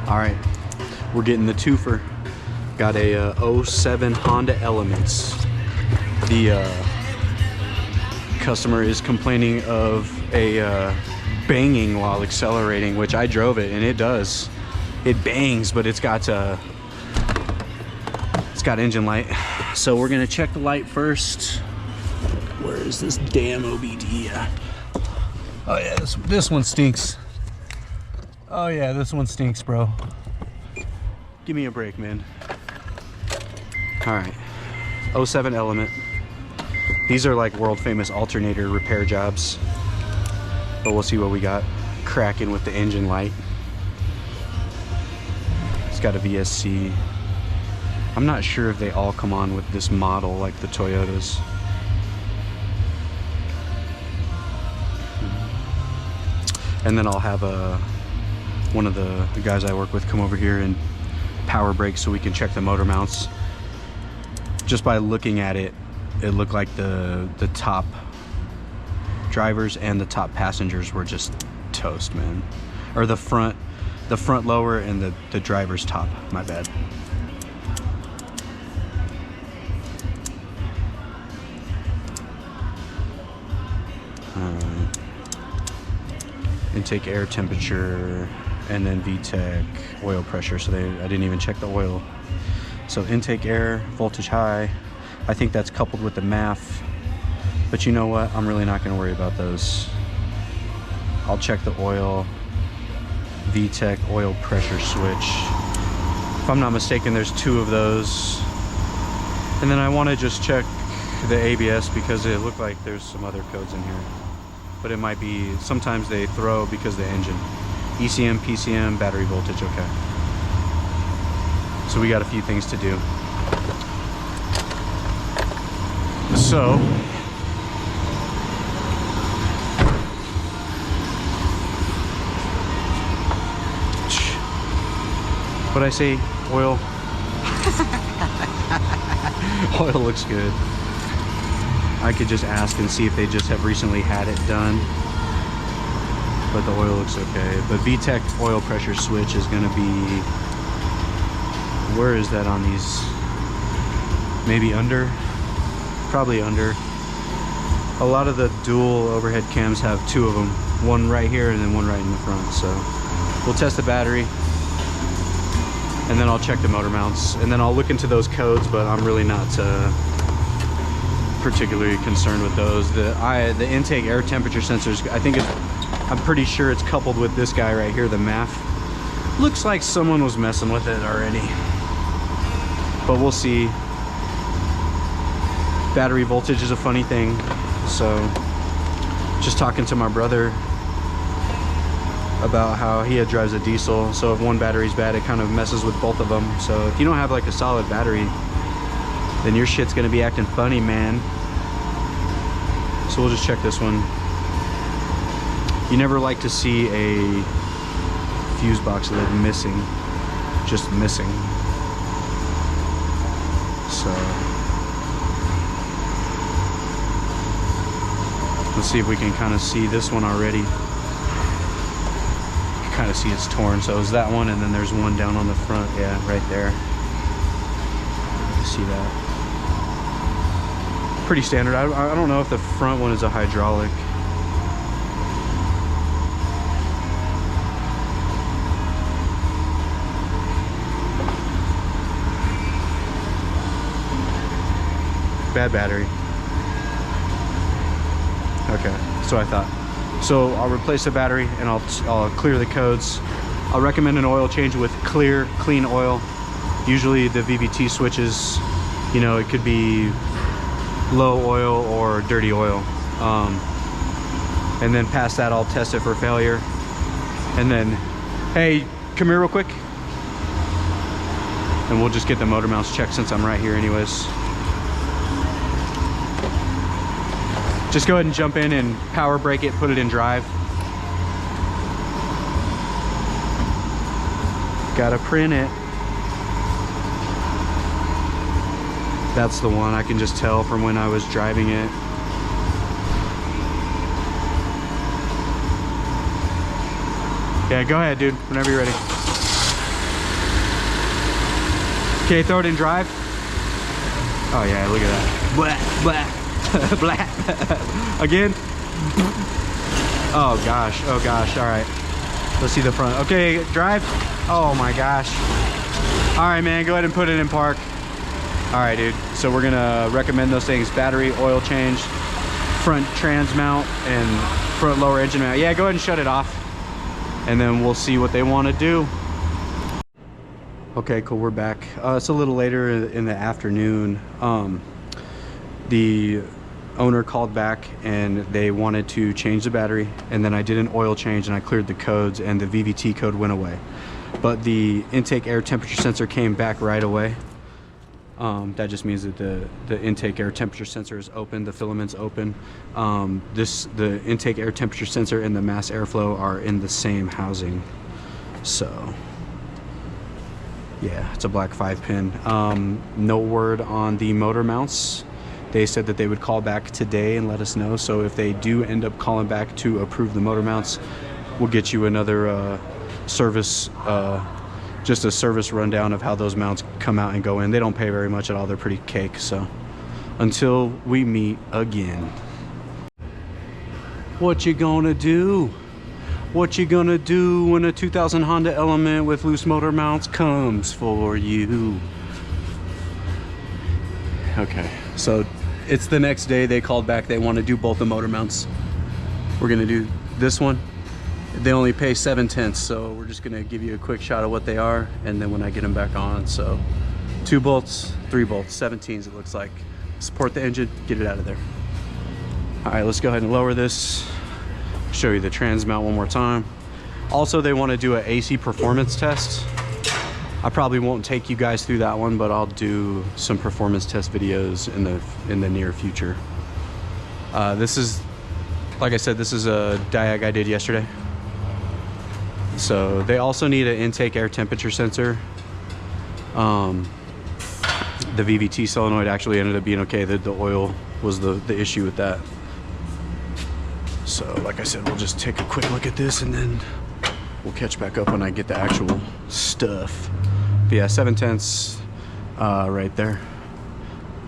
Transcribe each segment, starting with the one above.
All right, we're getting the twofer. Got a 07 Honda Elements. The customer is complaining of a banging while accelerating, which I drove it and it does. It bangs, but it's got engine light. So we're gonna check the light first. Where is this damn OBD at? Oh yeah, this one stinks. Oh yeah, this one stinks, bro. Give me a break, man. All right, 07 Element. These are like world famous alternator repair jobs, but we'll see what we got cracking with the engine light. It's got a VSC. I'm not sure if they all come on with this model like the Toyotas. And then I'll have one of the guys I work with come over here and power brake so we can check the motor mounts. Just by looking at it, it looked like the top drivers and the top passengers were just toast, man. Or the front lower and the driver's top, my bad. Intake air temperature, and then VTEC oil pressure. So I didn't even check the oil. So intake air, voltage high. I think that's coupled with the MAF. But you know what? I'm really not going to worry about those. I'll check the oil, VTEC oil pressure switch. If I'm not mistaken, there's 2 of those. And then I want to just check the ABS because it looked like there's some other codes in here. But it might be, sometimes they throw because of the engine. ECM, PCM, battery voltage, okay. So we got a few things to do. So, what'd I say? Oil. Oil looks good. I could just ask and see if they just have recently had it done. But the oil looks okay. But VTEC oil pressure switch is gonna be, where is that on these? Maybe under? Probably under. A lot of the dual overhead cams have 2 of them. One right here and then one right in the front. So we'll test the battery. And then I'll check the motor mounts. And then I'll look into those codes, but I'm really not particularly concerned with those. The intake air temperature sensors, I'm pretty sure it's coupled with this guy right here, the MAF. Looks like someone was messing with it already, but we'll see. Battery voltage is a funny thing. So just talking to my brother about how he drives a diesel, so if one battery's bad, it kind of messes with both of them. So if you don't have like a solid battery, then your shit's gonna be acting funny, man. So we'll just check this one. You never like to see a fuse box lid missing, just missing. So let's see if we can kind of see this one already. You can kind of see it's torn. So it's that one, and then there's one down on the front. Yeah, right there. You see that? Pretty standard. I don't know if the front one is a hydraulic. Bad battery. Okay, so I thought. So I'll replace the battery and I'll clear the codes. I'll recommend an oil change with clean oil. Usually the VVT switches, you know, it could be low oil or dirty oil. And then past that, I'll test it for failure. And then, hey, come here real quick. And we'll just get the motor mounts checked since I'm right here anyways. Just go ahead and jump in and power brake it, put it in drive. Gotta print it. That's the one. I can just tell from when I was driving it. Yeah, go ahead, dude, whenever you're ready. Okay, throw it in drive. Oh yeah, look at that. Blah, blah, blah. Again. Oh gosh, all right. Let's see the front. Okay, drive. Oh my gosh. All right, man, go ahead and put it in park. All right, dude. So we're gonna recommend those things: battery, oil change, front trans mount, and front lower engine mount. Yeah, go ahead and shut it off, and then we'll see what they want to do. Okay, cool, we're back. It's a little later in the afternoon. The owner called back and they wanted to change the battery, and then I did an oil change and I cleared the codes and the VVT code went away. But the intake air temperature sensor came back right away. That just means that the intake air temperature sensor is open, the filament's open. The intake air temperature sensor and the mass airflow are in the same housing. So yeah, it's a black 5-pin. No word on the motor mounts. They said that they would call back today and let us know. So if they do end up calling back to approve the motor mounts, we'll get you another service, just a service rundown of how those mounts come out and go in. They don't pay very much at all. They're pretty cake. So until we meet again. What you gonna do? What you gonna do when a 2000 Honda Element with loose motor mounts comes for you? Okay, so it's the next day. They called back. They want to do both the motor mounts. We're gonna do this one. They only pay 7/10, so we're just gonna give you a quick shot of what they are, and then when I get them back on. So 2 bolts, 3 bolts, 17s it looks like. Support the engine, get it out of there. All right, let's go ahead and lower this. Show you the trans mount one more time. Also, they want to do an AC performance test. I probably won't take you guys through that one, but I'll do some performance test videos in the near future. This is, like I said, this is a diag I did yesterday. So they also need an intake air temperature sensor. The VVT solenoid actually ended up being okay. The oil was the issue with that. So like I said, we'll just take a quick look at this and then we'll catch back up when I get the actual stuff. But yeah, 7/10 right there.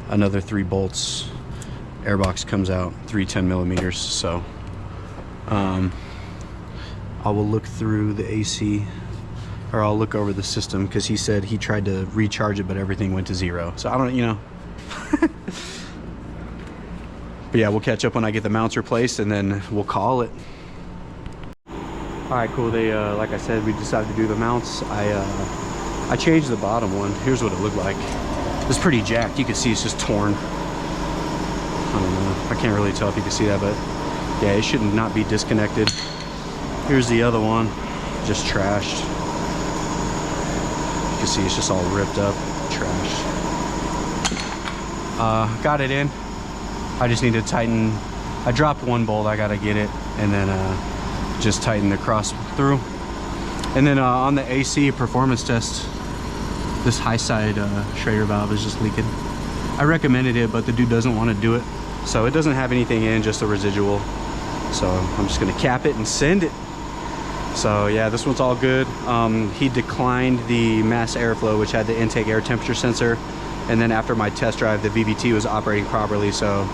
Another 3 bolts. Airbox comes out 3 10mm. So I will look through the AC, or I'll look over the system, because he said he tried to recharge it but everything went to 0. So I don't, you know. But yeah, we'll catch up when I get the mounts replaced and then we'll call it. All right, cool. They like I said, we decided to do the mounts. I changed the bottom one. Here's what it looked like. It's pretty jacked. You can see it's just torn. I don't know. I can't really tell if you can see that, but yeah, it should not be disconnected. Here's the other one, just trashed. You can see it's just all ripped up, trashed. Got it in. I just need to tighten. I dropped 1 bolt. I gotta get it, and then just tighten the cross through. And then on the AC performance test, this high side Schrader valve is just leaking. I recommended it, but the dude doesn't want to do it, so it doesn't have anything in, just a residual. So I'm just gonna cap it and send it. So yeah, this one's all good. He declined the mass airflow, which had the intake air temperature sensor, and then after my test drive, the VVT was operating properly, so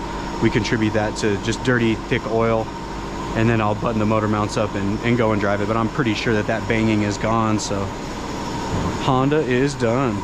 we contribute that to just dirty, thick oil, and then I'll button the motor mounts up and go and drive it. But I'm pretty sure that that banging is gone, so Honda is done.